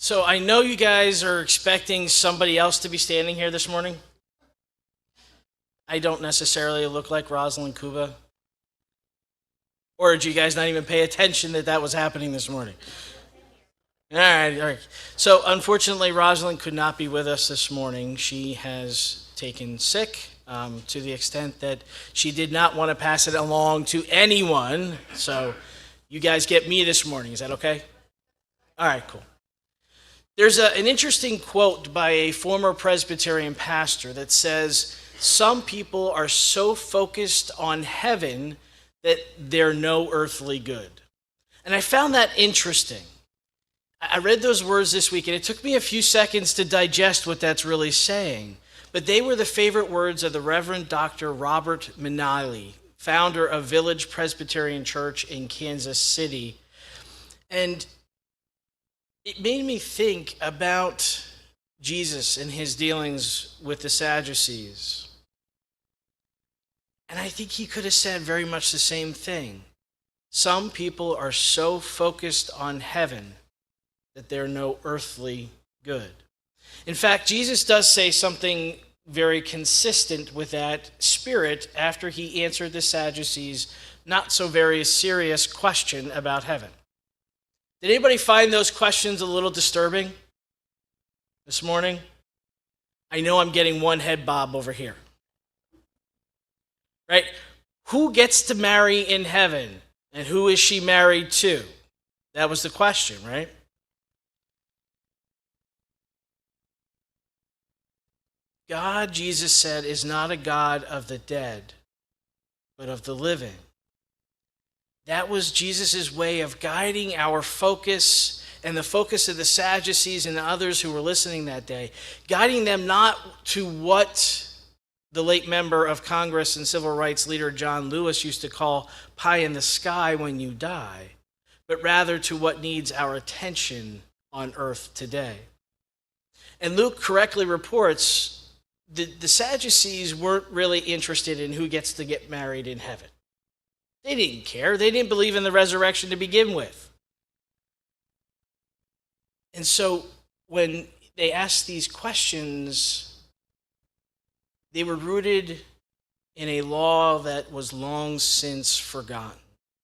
So I know you guys are expecting somebody else to be standing here this morning. I don't necessarily look like Rosalind Kuba. Or did you guys not even pay attention that that was happening this morning? All right, all right. So unfortunately, Rosalind could not be with us this morning. She has taken sick to the extent that she did not want to pass it along to anyone. So you guys get me this morning. Is that okay? All right, cool. There's an interesting quote by a former Presbyterian pastor that says, "Some people are so focused on heaven that they're no earthly good." And I found that interesting. I read those words this week, and it took me a few seconds to digest what that's really saying. But they were the favorite words of the Reverend Dr. Robert Manali, founder of Village Presbyterian Church in Kansas City. And it made me think about Jesus and his dealings with the Sadducees. And I think he could have said very much the same thing. Some people are so focused on heaven that they're no earthly good. In fact, Jesus does say something very consistent with that spirit after he answered the Sadducees' not so very serious question about heaven. Did anybody find those questions a little disturbing this morning? I know I'm getting one head bob over here. Right? Who gets to marry in heaven? And who is she married to? That was the question, right? God, Jesus said, is not a God of the dead, but of the living. That was Jesus' way of guiding our focus and the focus of the Sadducees and the others who were listening that day, guiding them not to what the late member of Congress and civil rights leader John Lewis used to call pie in the sky when you die, but rather to what needs our attention on earth today. And Luke correctly reports the Sadducees weren't really interested in who gets to get married in heaven. They didn't care. They didn't believe in the resurrection to begin with. And so when they asked these questions, they were rooted in a law that was long since forgotten.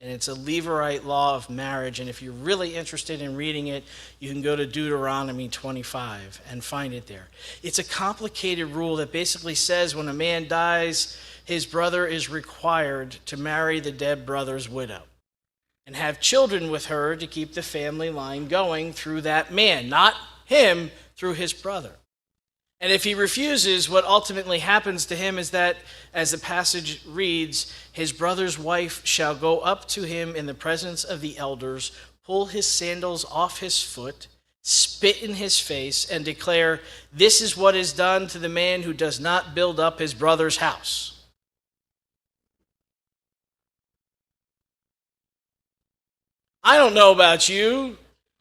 And it's a Levirate law of marriage. And if you're really interested in reading it, you can go to Deuteronomy 25 and find it there. It's a complicated rule that basically says when a man dies, his brother is required to marry the dead brother's widow and have children with her to keep the family line going through that man, not him, through his brother. And if he refuses, what ultimately happens to him is that, as the passage reads, his brother's wife shall go up to him in the presence of the elders, pull his sandals off his foot, spit in his face, and declare, "This is what is done to the man who does not build up his brother's house." I don't know about you,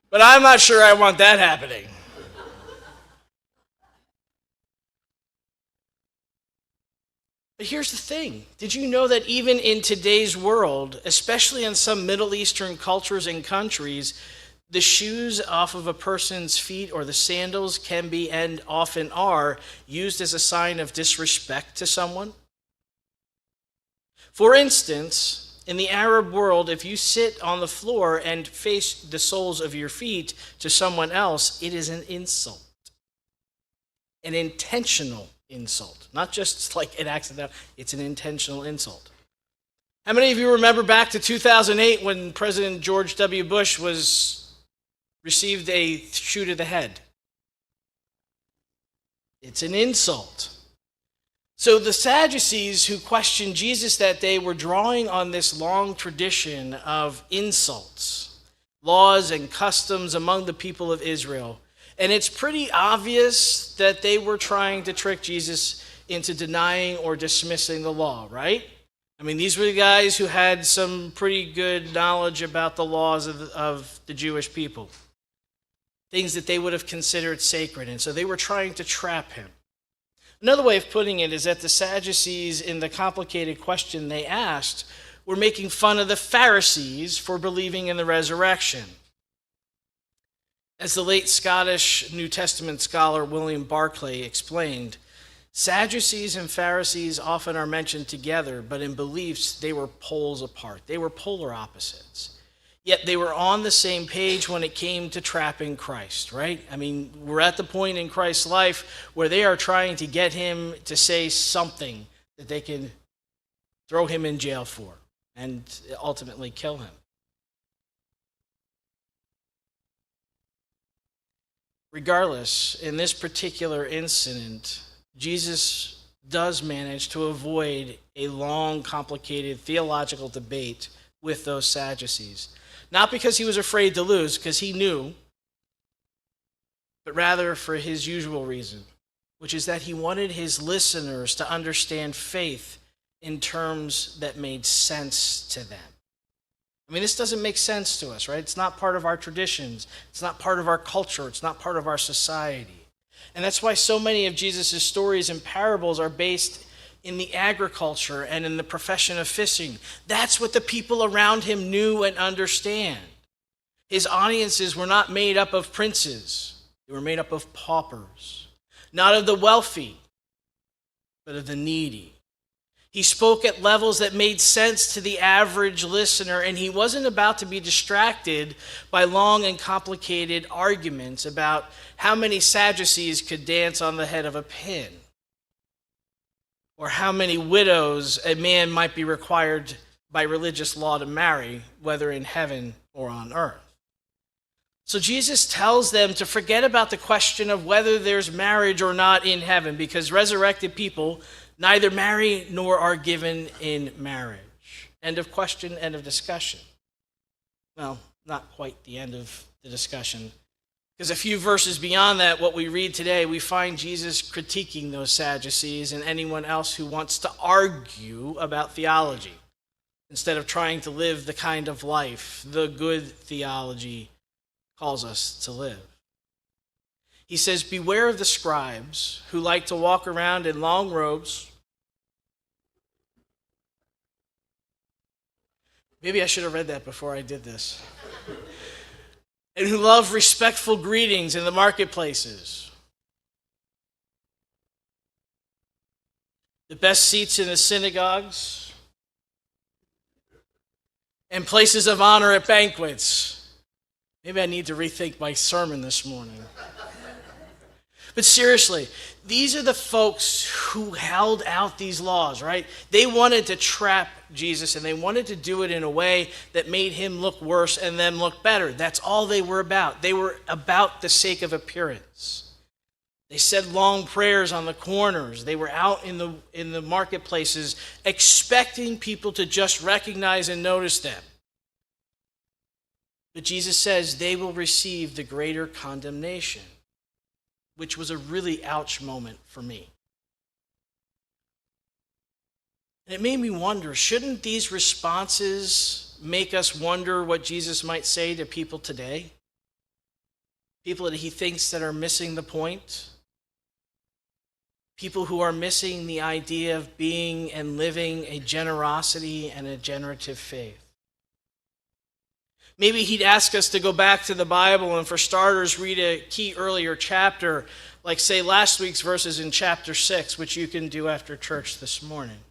but I'm not sure I want that happening. But here's the thing. Did you know that even in today's world, especially in some Middle Eastern cultures and countries, the shoes off of a person's feet or the sandals can be, and often are, used as a sign of disrespect to someone? For instance, in the Arab world, if you sit on the floor and face the soles of your feet to someone else, it is an insult, an intentional insult, not just like an accidental, it's an intentional insult. How many of you remember back to 2008 when President George W. Bush received a shoot to the head? It's an insult. So the Sadducees who questioned Jesus that day were drawing on this long tradition of insults, laws and customs among the people of Israel. And it's pretty obvious that they were trying to trick Jesus into denying or dismissing the law, right? I mean, these were the guys who had some pretty good knowledge about the laws of the Jewish people, things that they would have considered sacred. And so they were trying to trap him. Another way of putting it is that the Sadducees, in the complicated question they asked, were making fun of the Pharisees for believing in the resurrection. As the late Scottish New Testament scholar William Barclay explained, Sadducees and Pharisees often are mentioned together, but in beliefs they were poles apart. They were polar opposites. Yet they were on the same page when it came to trapping Christ, right? I mean, we're at the point in Christ's life where they are trying to get him to say something that they can throw him in jail for and ultimately kill him. Regardless, in this particular incident, Jesus does manage to avoid a long, complicated theological debate with those Sadducees. Not because he was afraid to lose, because he knew, but rather for his usual reason, which is that he wanted his listeners to understand faith in terms that made sense to them. I mean, this doesn't make sense to us, right? It's not part of our traditions. It's not part of our culture. It's not part of our society. And that's why so many of Jesus' stories and parables are based in the agriculture and in the profession of fishing. That's what the people around him knew and understand. His audiences were not made up of princes. They were made up of paupers. Not of the wealthy, but of the needy. He spoke at levels that made sense to the average listener, and he wasn't about to be distracted by long and complicated arguments about how many Sadducees could dance on the head of a pin, or how many widows a man might be required by religious law to marry, whether in heaven or on earth. So Jesus tells them to forget about the question of whether there's marriage or not in heaven, because resurrected people neither marry nor are given in marriage. End of question, end of discussion. Well, not quite the end of the discussion. Because a few verses beyond that, what we read today, we find Jesus critiquing those Sadducees and anyone else who wants to argue about theology instead of trying to live the kind of life the good theology calls us to live. He says, "Beware of the scribes who like to walk around in long robes." Maybe I should have read that before I did this. "And who love respectful greetings in the marketplaces, the best seats in the synagogues, and places of honor at banquets." Maybe I need to rethink my sermon this morning. But seriously, these are the folks who held out these laws, right? They wanted to trap Jesus, and they wanted to do it in a way that made him look worse and them look better. That's all they were about. They were about the sake of appearance. They said long prayers on the corners. They were out in the marketplaces expecting people to just recognize and notice them. But Jesus says they will receive the greater condemnation, which was a really ouch moment for me. And it made me wonder, shouldn't these responses make us wonder what Jesus might say to people today? People that he thinks that are missing the point? People who are missing the idea of being and living a generosity and a generative faith. Maybe he'd ask us to go back to the Bible and, for starters, read a key earlier chapter, like, say, last week's verses in chapter 6, which you can do after church this morning.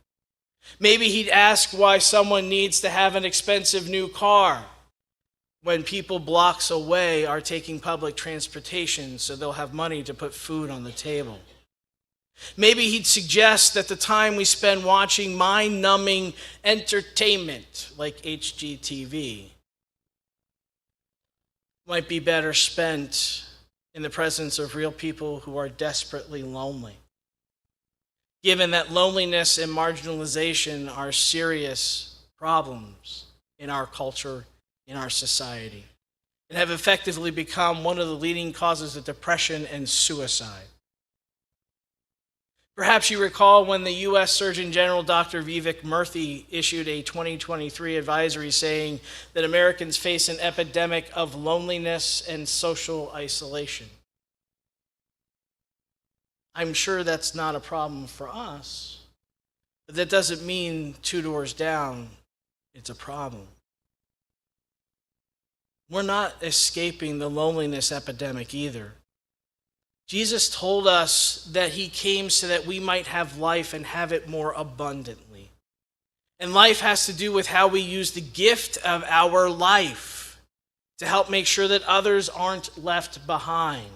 Maybe he'd ask why someone needs to have an expensive new car when people blocks away are taking public transportation so they'll have money to put food on the table. Maybe he'd suggest that the time we spend watching mind-numbing entertainment like HGTV might be better spent in the presence of real people who are desperately lonely, given that loneliness and marginalization are serious problems in our culture, in our society, and have effectively become one of the leading causes of depression and suicide. Perhaps you recall when the U.S. Surgeon General Dr. Vivek Murthy issued a 2023 advisory saying that Americans face an epidemic of loneliness and social isolation. I'm sure that's not a problem for us, but that doesn't mean two doors down, it's a problem. We're not escaping the loneliness epidemic either. Jesus told us that he came so that we might have life and have it more abundantly. And life has to do with how we use the gift of our life to help make sure that others aren't left behind,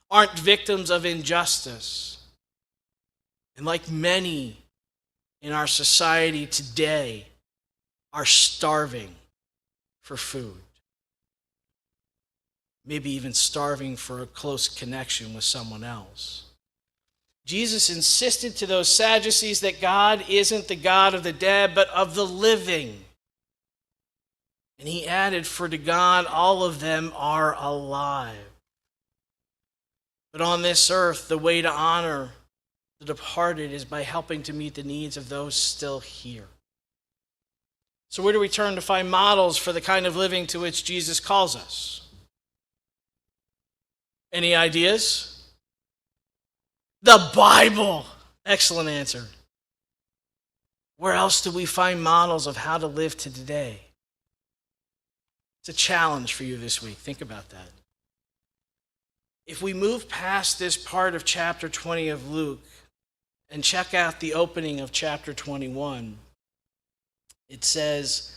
aren't victims of injustice. And like many in our society today, are starving for food. Maybe even starving for a close connection with someone else. Jesus insisted to those Sadducees that God isn't the God of the dead, but of the living. And he added, for to God all of them are alive. But on this earth, the way to honor the departed is by helping to meet the needs of those still here. So where do we turn to find models for the kind of living to which Jesus calls us? Any ideas? The Bible. Excellent answer. Where else do we find models of how to live to today? It's a challenge for you this week. Think about that. If we move past this part of chapter 20 of Luke and check out the opening of chapter 21, it says,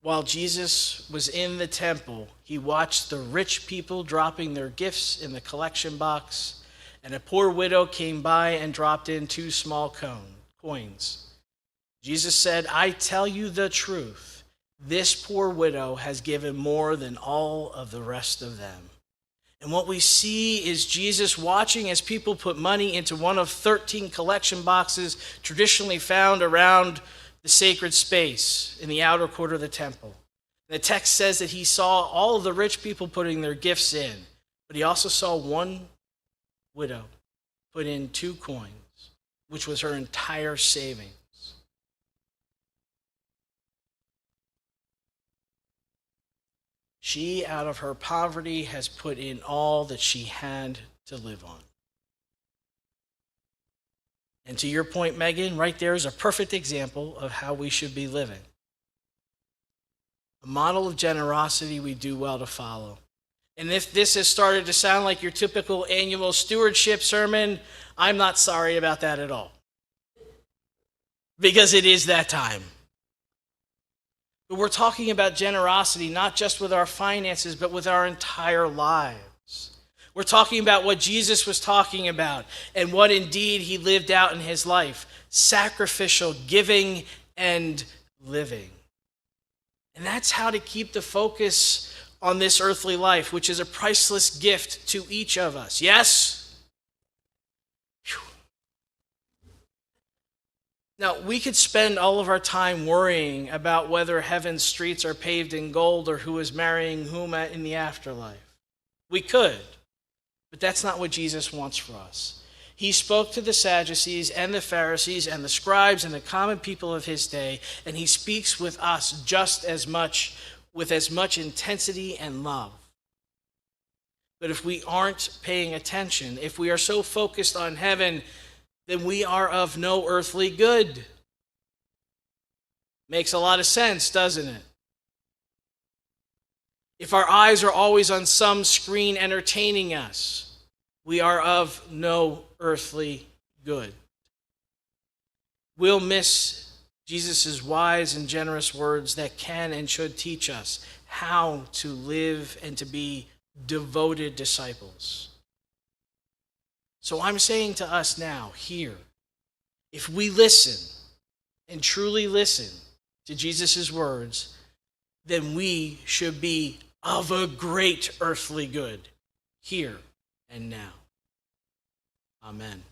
while Jesus was in the temple, he watched the rich people dropping their gifts in the collection box, and a poor widow came by and dropped in 2 small coins. Jesus said, I tell you the truth, this poor widow has given more than all of the rest of them. And what we see is Jesus watching as people put money into one of 13 collection boxes traditionally found around the sacred space in the outer court of the temple. The text says that he saw all of the rich people putting their gifts in, but he also saw one widow put in 2 coins, which was her entire savings. She, out of her poverty, has put in all that she had to live on. And to your point, Megan, right there is a perfect example of how we should be living. A model of generosity we do well to follow. And if this has started to sound like your typical annual stewardship sermon, I'm not sorry about that at all. Because it is that time. But we're talking about generosity, not just with our finances, but with our entire lives. We're talking about what Jesus was talking about and what indeed he lived out in his life. Sacrificial giving and living. And that's how to keep the focus on this earthly life, which is a priceless gift to each of us. Yes? Whew. Now, we could spend all of our time worrying about whether heaven's streets are paved in gold or who is marrying whom in the afterlife. We could. But that's not what Jesus wants for us. He spoke to the Sadducees and the Pharisees and the scribes and the common people of his day, and he speaks with us just as much, with as much intensity and love. But if we aren't paying attention, if we are so focused on heaven, then we are of no earthly good. Makes a lot of sense, doesn't it? If our eyes are always on some screen entertaining us, we are of no earthly good. We'll miss Jesus' wise and generous words that can and should teach us how to live and to be devoted disciples. So I'm saying to us now, here, if we listen and truly listen to Jesus' words, then we should be of a great earthly good here and now. Amen.